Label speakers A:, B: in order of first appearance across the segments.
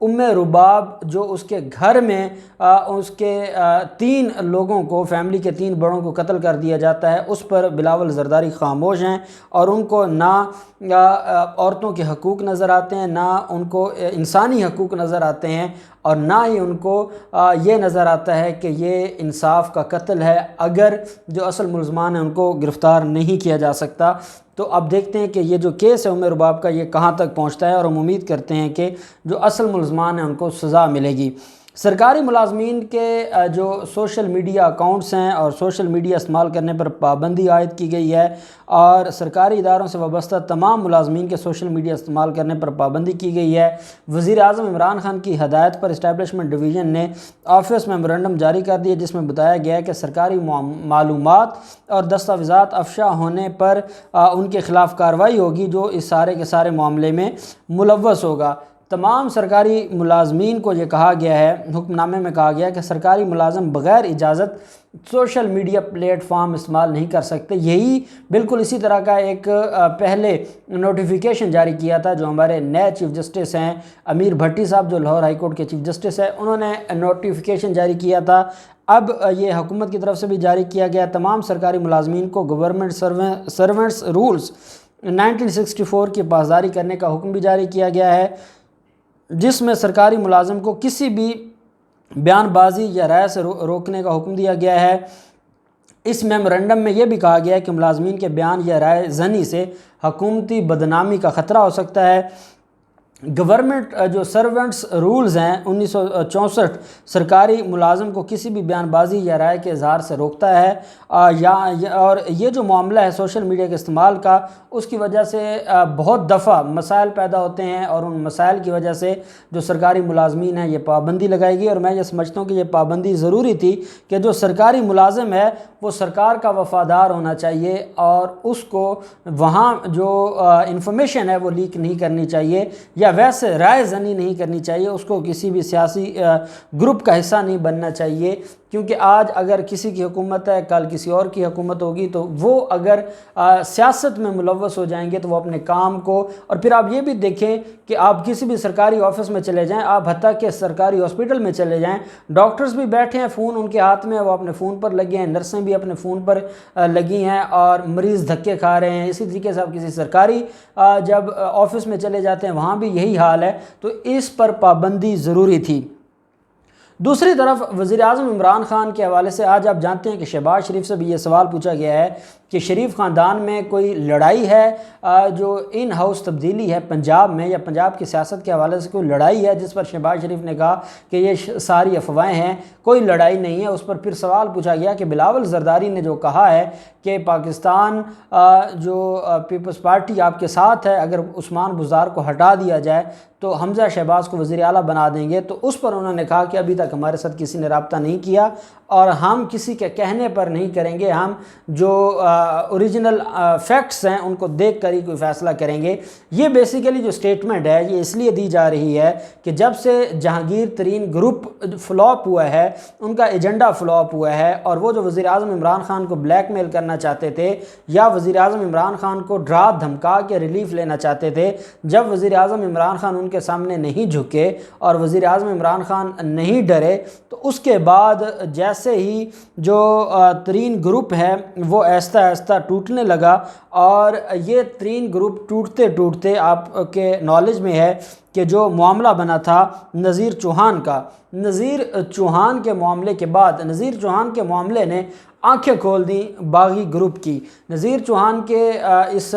A: رباب جو اس کے گھر میں اس کے 3 لوگوں کو، فیملی کے 3 بڑوں کو قتل کر دیا جاتا ہے، اس پر بلاول زرداری خاموش ہیں، اور ان کو نہ عورتوں کے حقوق نظر آتے ہیں، نہ ان کو انسانی حقوق نظر آتے ہیں، اور نہ ہی ان کو یہ نظر آتا ہے کہ یہ انصاف کا قتل ہے اگر جو اصل ملزمان ہیں ان کو گرفتار نہیں کیا جا سکتا۔ تو اب دیکھتے ہیں کہ یہ جو کیس ہے رباب کا، یہ کہاں تک پہنچتا ہے، اور ہم امید کرتے ہیں کہ جو اصل ملزمان ہیں ان کو سزا ملے گی۔ سرکاری ملازمین کے جو سوشل میڈیا اکاؤنٹس ہیں اور سوشل میڈیا استعمال کرنے پر پابندی عائد کی گئی ہے، اور سرکاری اداروں سے وابستہ تمام ملازمین کے سوشل میڈیا استعمال کرنے پر پابندی کی گئی ہے۔ وزیر اعظم عمران خان کی ہدایت پر اسٹیبلشمنٹ ڈویژن نے آفس میمورنڈم جاری کر دیا، جس میں بتایا گیا ہے کہ سرکاری معلومات اور دستاویزات افشا ہونے پر ان کے خلاف کارروائی ہوگی جو اس سارے کے سارے معاملے میں ملوث ہوگا۔ تمام سرکاری ملازمین کو یہ کہا گیا ہے، حکم نامے میں کہا گیا ہے کہ سرکاری ملازم بغیر اجازت سوشل میڈیا پلیٹ فارم استعمال نہیں کر سکتے۔ یہی بالکل اسی طرح کا ایک پہلے نوٹیفیکیشن جاری کیا تھا جو ہمارے نئے چیف جسٹس ہیں امیر بھٹی صاحب، جو لاہور ہائی کورٹ کے چیف جسٹس ہیں، انہوں نے نوٹیفیکیشن جاری کیا تھا۔ اب یہ حکومت کی طرف سے بھی جاری کیا گیا، تمام سرکاری ملازمین کو گورنمنٹ سرونٹس رولز 1964 کی پاسداری کرنے کا حکم بھی جاری کیا گیا ہے، جس میں سرکاری ملازم کو کسی بھی بیان بازی یا رائے سے روکنے کا حکم دیا گیا ہے۔ اس میمورنڈم میں یہ بھی کہا گیا ہے کہ ملازمین کے بیان یا رائے زنی سے حکومتی بدنامی کا خطرہ ہو سکتا ہے۔ گورنمنٹ جو سرونٹس رولز ہیں 1964 سرکاری ملازم کو کسی بھی بیان بازی یا رائے کے اظہار سے روکتا ہے، اور یہ جو معاملہ ہے سوشل میڈیا کے استعمال کا، اس کی وجہ سے بہت دفعہ مسائل پیدا ہوتے ہیں، اور ان مسائل کی وجہ سے جو سرکاری ملازمین ہیں یہ پابندی لگائی گئی۔ اور میں یہ سمجھتا ہوں کہ یہ پابندی ضروری تھی کہ جو سرکاری ملازم ہے وہ سرکار کا وفادار ہونا چاہیے، اور اس کو وہاں جو انفارمیشن ہے وہ لیک نہیں کرنی چاہیے، یا ویسے رائے زنی نہیں کرنی چاہیے، اس کو کسی بھی سیاسی گروپ کا حصہ نہیں بننا چاہیے، کیونکہ آج اگر کسی کی حکومت ہے، کل کسی اور کی حکومت ہوگی، تو وہ اگر سیاست میں ملوث ہو جائیں گے تو وہ اپنے کام کو، اور پھر آپ یہ بھی دیکھیں کہ آپ کسی بھی سرکاری آفس میں چلے جائیں، آپ حتیٰ کہ سرکاری ہاسپٹل میں چلے جائیں، ڈاکٹرز بھی بیٹھے ہیں، فون ان کے ہاتھ میں ہے، وہ اپنے فون پر لگے ہیں، نرسیں بھی اپنے فون پر لگی ہیں، اور مریض دھکے کھا رہے ہیں۔ اسی طریقے سے آپ کسی سرکاری جب آفس میں چلے جاتے ہیں وہاں بھی یہی حال ہے، تو اس پر پابندی ضروری تھی۔ دوسری طرف وزیر اعظم عمران خان کے حوالے سے آج آپ جانتے ہیں کہ شہباز شریف سے بھی یہ سوال پوچھا گیا ہے کہ شریف خاندان میں کوئی لڑائی ہے، جو ان ہاؤس تبدیلی ہے پنجاب میں، یا پنجاب کی سیاست کے حوالے سے کوئی لڑائی ہے، جس پر شہباز شریف نے کہا کہ یہ ساری افواہیں ہیں، کوئی لڑائی نہیں ہے۔ اس پر پھر سوال پوچھا گیا کہ بلاول زرداری نے جو کہا ہے کہ پاکستان جو پیپلز پارٹی آپ کے ساتھ ہے، اگر عثمان بزدار کو ہٹا دیا جائے تو حمزہ شہباز کو وزیر اعلیٰ بنا دیں گے، تو اس پر انہوں نے کہا کہ ابھی تک ہمارے ساتھ کسی نے رابطہ نہیں کیا، اور ہم کسی کے کہنے پر نہیں کریں گے، ہم جو اوریجنل فیکٹس ہیں ان کو دیکھ کر ہی کوئی فیصلہ کریں گے۔ یہ بیسیکلی جو سٹیٹمنٹ ہے یہ اس لیے دی جا رہی ہے کہ جب سے جہانگیر ترین گروپ فلاپ ہوا ہے، ان کا ایجنڈا فلاپ ہوا ہے، اور وہ جو وزیر اعظم عمران خان کو بلیک میل کرنا چاہتے تھے، یا وزیر اعظم عمران خان کو ڈرا دھمکا کے ریلیف لینا چاہتے تھے، جب وزیر اعظم عمران خان ان کے سامنے نہیں جھکے اور وزیر اعظم عمران خان نہیں ڈرے، تو اس کے بعد جیسے ہی جو ترین گروپ ہے وہ آہستہ آہستہ ٹوٹنے لگا، اور یہ ترین گروپ ٹوٹتے ٹوٹتے آپ کے نالج میں ہے کہ جو معاملہ بنا تھا نذیر چوہان کا، نذیر چوہان کے معاملے کے بعد، نذیر چوہان کے معاملے نے آنکھیں کھول دیں باغی گروپ کی۔ نذیر چوہان کے اس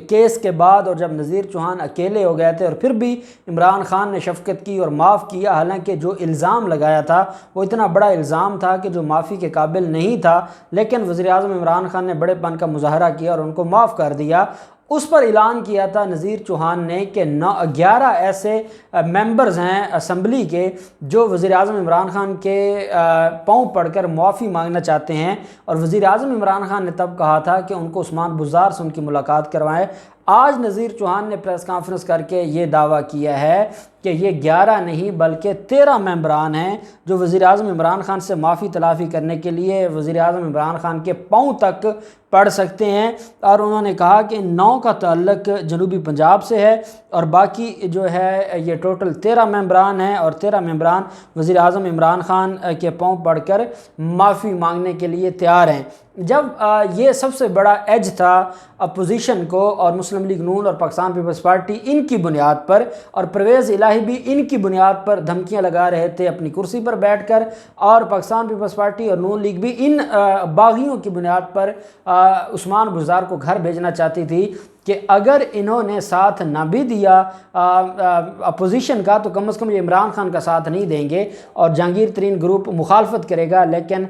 A: کیس کے بعد، اور جب نذیر چوہان اکیلے ہو گئے تھے اور پھر بھی عمران خان نے شفقت کی اور معاف کیا، حالانکہ جو الزام لگایا تھا وہ اتنا بڑا الزام تھا کہ جو معافی کے قابل نہیں تھا، لیکن وزیر اعظم عمران خان نے بڑے پن کا مظاہرہ کیا اور ان کو معاف کر دیا۔ اس پر اعلان کیا تھا نذیر چوہان نے کہ 11 ایسے ممبرز ہیں اسمبلی کے جو وزیر اعظم عمران خان کے پاؤں پڑھ کر معافی مانگنا چاہتے ہیں، اور وزیر اعظم عمران خان نے تب کہا تھا کہ ان کو عثمان بزدار سے ان کی ملاقات کروائیں۔ آج نذیر چوہان نے پریس کانفرنس کر کے یہ دعویٰ کیا ہے کہ یہ 11 نہیں بلکہ 13 ممبران ہیں جو وزیر اعظم عمران خان سے معافی تلافی کرنے کے لیے وزیر اعظم عمران خان کے پاؤں تک پڑھ سکتے ہیں، اور انہوں نے کہا کہ 9 کا تعلق جنوبی پنجاب سے ہے اور باقی جو ہے یہ ٹوٹل 13 ممبران ہیں، اور 13 ممبران وزیر اعظم عمران خان کے پاؤں پڑھ کر معافی مانگنے کے لیے تیار ہیں۔ جب یہ سب سے بڑا ایج تھا اپوزیشن کو، اور مسلم لیگ نون اور پاکستان پیپلز پارٹی ان کی بنیاد پر، اور پرویز الہی بھی ان کی بنیاد پر دھمکیاں لگا رہے تھے اپنی کرسی پر بیٹھ کر، اور پاکستان پیپلز پارٹی اور نون لیگ بھی ان باغیوں کی بنیاد پر عثمان بزدار کو گھر بھیجنا چاہتی تھی کہ اگر انہوں نے ساتھ نہ بھی دیا اپوزیشن کا تو کم از کم یہ عمران خان کا ساتھ نہیں دیں گے، اور جہانگیر ترین گروپ مخالفت کرے گا۔ لیکن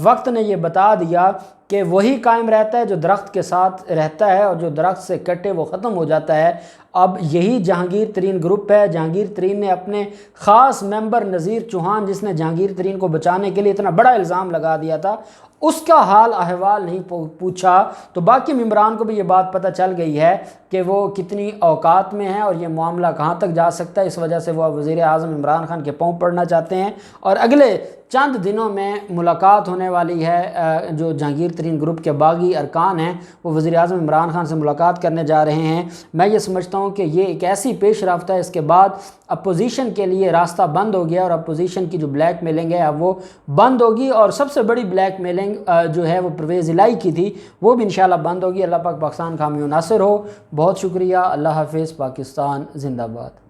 A: وقت نے یہ بتا دیا کہ وہی قائم رہتا ہے جو درخت کے ساتھ رہتا ہے، اور جو درخت سے کٹے وہ ختم ہو جاتا ہے۔ اب یہی جہانگیر ترین گروپ ہے۔ جہانگیر ترین نے اپنے خاص ممبر نذیر چوہان، جس نے جہانگیر ترین کو بچانے کے لیے اتنا بڑا الزام لگا دیا تھا، اس کا حال احوال نہیں پوچھا، تو باقی ممبران کو بھی یہ بات پتہ چل گئی ہے کہ وہ کتنی اوقات میں ہیں اور یہ معاملہ کہاں تک جا سکتا ہے۔ اس وجہ سے وہ وزیر اعظم عمران خان کے پاؤں پڑنا چاہتے ہیں، اور اگلے چند دنوں میں ملاقات ہونے والی ہے۔ جو جہانگیر ترین گروپ کے باغی ارکان ہیں وہ وزیر اعظم عمران خان سے ملاقات کرنے جا رہے ہیں۔ میں یہ سمجھتا ہوں کہ یہ ایک ایسی پیش رفت ہے، اس کے بعد اپوزیشن کے لیے راستہ بند ہو گیا، اور اپوزیشن کی جو بلیک میلنگ ہے اب وہ بند ہوگی، اور سب سے بڑی بلیک میلنگ جو ہے وہ پرویز الہی کی تھی، وہ بھی انشاءاللہ بند ہوگی۔ اللہ پاک پاکستان کا حامی و ناصر ہو۔ بہت شکریہ۔ اللہ حافظ۔ پاکستان زندہ باد۔